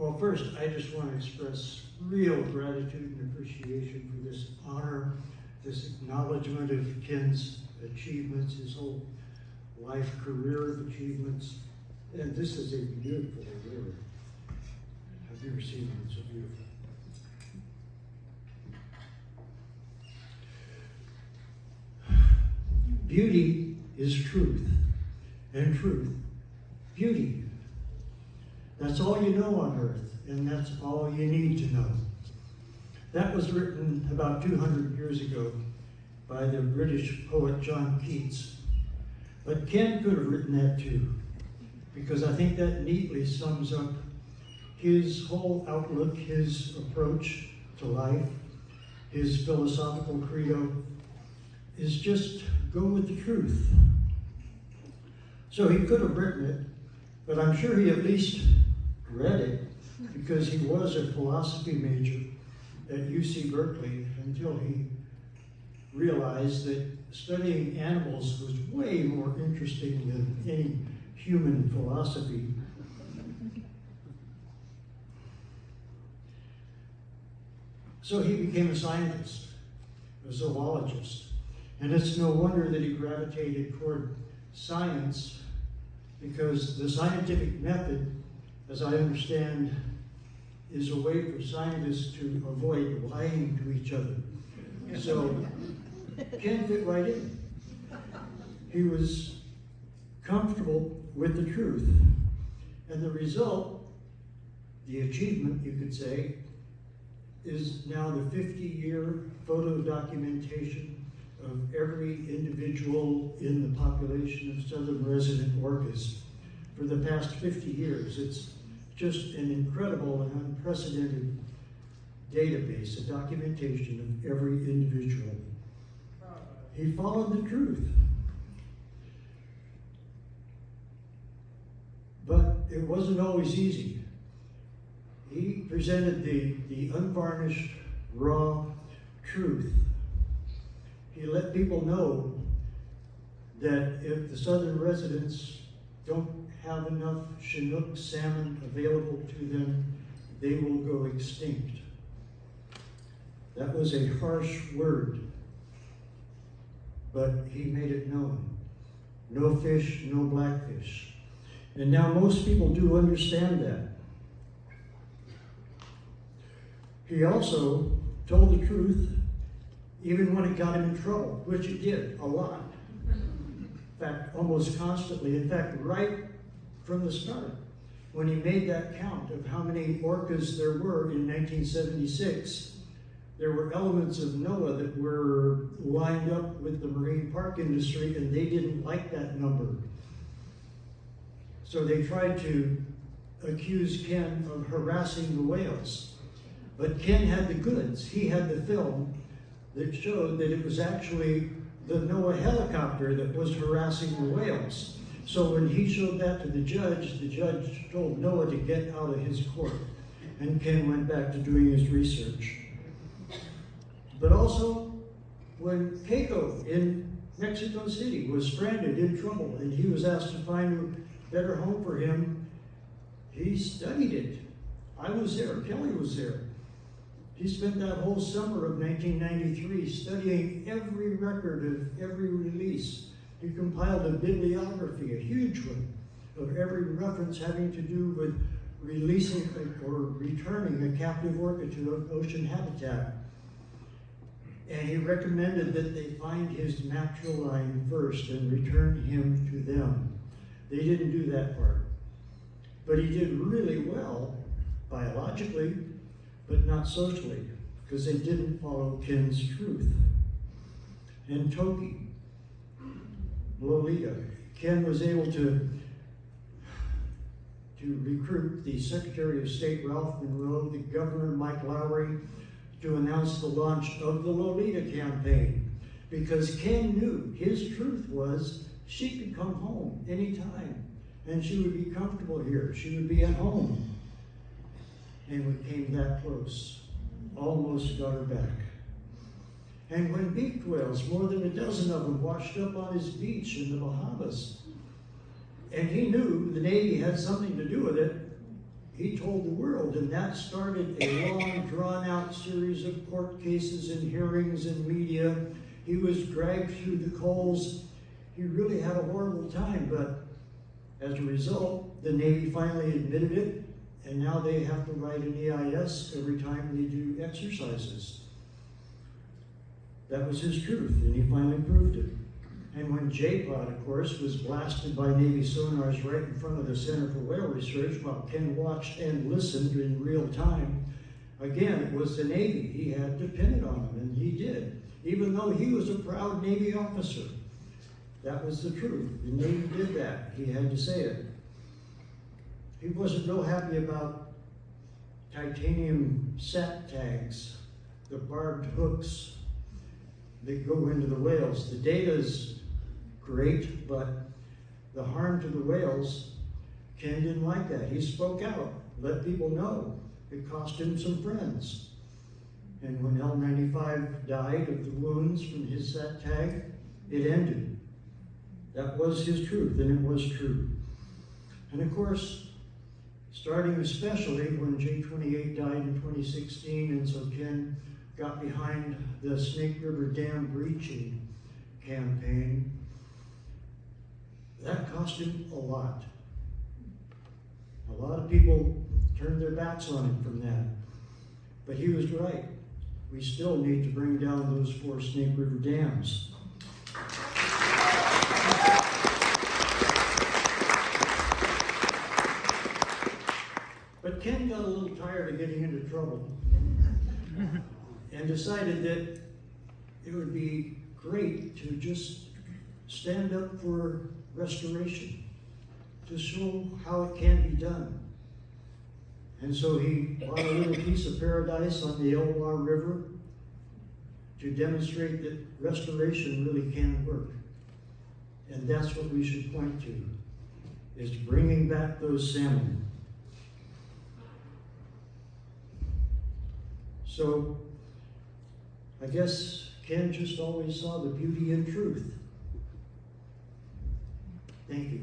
Well, first, I just want to express real gratitude and appreciation for this honor, this acknowledgement of Ken's achievements, his whole life career of achievements. And this is a beautiful river. I've never seen one so beautiful. Beauty is truth, and truth, beauty. That's all you know on earth, and that's all you need to know. That was written about 200 years ago by the British poet John Keats. But Ken could have written that too, because I think that neatly sums up his whole outlook, his approach to life, his philosophical credo is just go with the truth. So he could have written it, but I'm sure he at least read it, because he was a philosophy major at UC Berkeley until he realized that studying animals was way more interesting than any human philosophy. So he became a scientist, a zoologist. And it's no wonder that he gravitated toward science, because the scientific method, as I understand, is a way for scientists to avoid lying to each other. So Ken fit right in. He was comfortable with the truth. And the result, the achievement, you could say, is now the 50-year photo documentation of every individual in the population of southern resident orcas for the past 50 years. It's just an incredible and unprecedented database, a documentation of every individual. He followed the truth. But it wasn't always easy. He presented the unvarnished, raw truth. He let people know that if the southern residents don't have enough Chinook salmon available to them, they will go extinct. That was a harsh word, but he made it known. No fish, no blackfish. And now most people do understand that. He also told the truth even when it got him in trouble, which it did a lot. In fact, almost constantly. In fact, right from the start, when he made that count of how many orcas there were in 1976, there were elements of NOAA that were lined up with the marine park industry, and they didn't like that number. So they tried to accuse Ken of harassing the whales. But Ken had the goods. He had the film that showed that it was actually the NOAA helicopter that was harassing the whales. So when he showed that to the judge told NOAA to get out of his court. And Ken went back to doing his research. But also, when Keiko in Mexico City was stranded in trouble and he was asked to find a better home for him, he studied it. I was there, Kelly was there. He spent that whole summer of 1993 studying every record of every release. He compiled a bibliography, a huge one, of every reference having to do with releasing or returning a captive orca to ocean habitat. And he recommended that they find his natural line first and return him to them. They didn't do that part. But he did really well biologically, but not socially, because they didn't follow Ken's truth. And Toki, Lolita, Ken was able to recruit the Secretary of State Ralph Monroe, the Governor Mike Lowry, to announce the launch of the Lolita campaign, because Ken knew his truth was she could come home anytime and she would be comfortable here. She would be at home. And we came that close, almost got her back. And when beaked whales, more than a dozen of them, washed up on his beach in the Bahamas, and he knew the Navy had something to do with it, he told the world, and that started a long, drawn-out series of court cases and hearings and media. He was dragged through the coals. He really had a horrible time, but as a result, the Navy finally admitted it, and now they have to write an EIS every time they do exercises. That was his truth, and he finally proved it. And when J-Pod, of course, was blasted by Navy sonars right in front of the Center for Whale Research while Ken watched and listened in real time, again, it was the Navy. He had depended on them, and he did, even though he was a proud Navy officer. That was the truth. The Navy did that. He had to say it. He wasn't real happy about titanium sat tags, the barbed hooks that go into the whales. The data's great, but the harm to the whales, Ken didn't like that. He spoke out, let people know. It cost him some friends. And when L-95 died of the wounds from his sat tag, it ended. That was his truth, and it was true. And of course, starting especially when J-28 died in 2016, and so Ken got behind the Snake River Dam breaching campaign, that cost him a lot. A lot of people turned their backs on him from that. But he was right. We still need to bring down those 4 Snake River dams. But Ken got a little tired of getting into trouble and decided that it would be great to just stand up for restoration, to show how it can be done. And so he bought a little piece of paradise on the Elwha River to demonstrate that restoration really can work. And that's what we should point to, is bringing back those salmon. So, I guess Ken just always saw the beauty in truth. Thank you.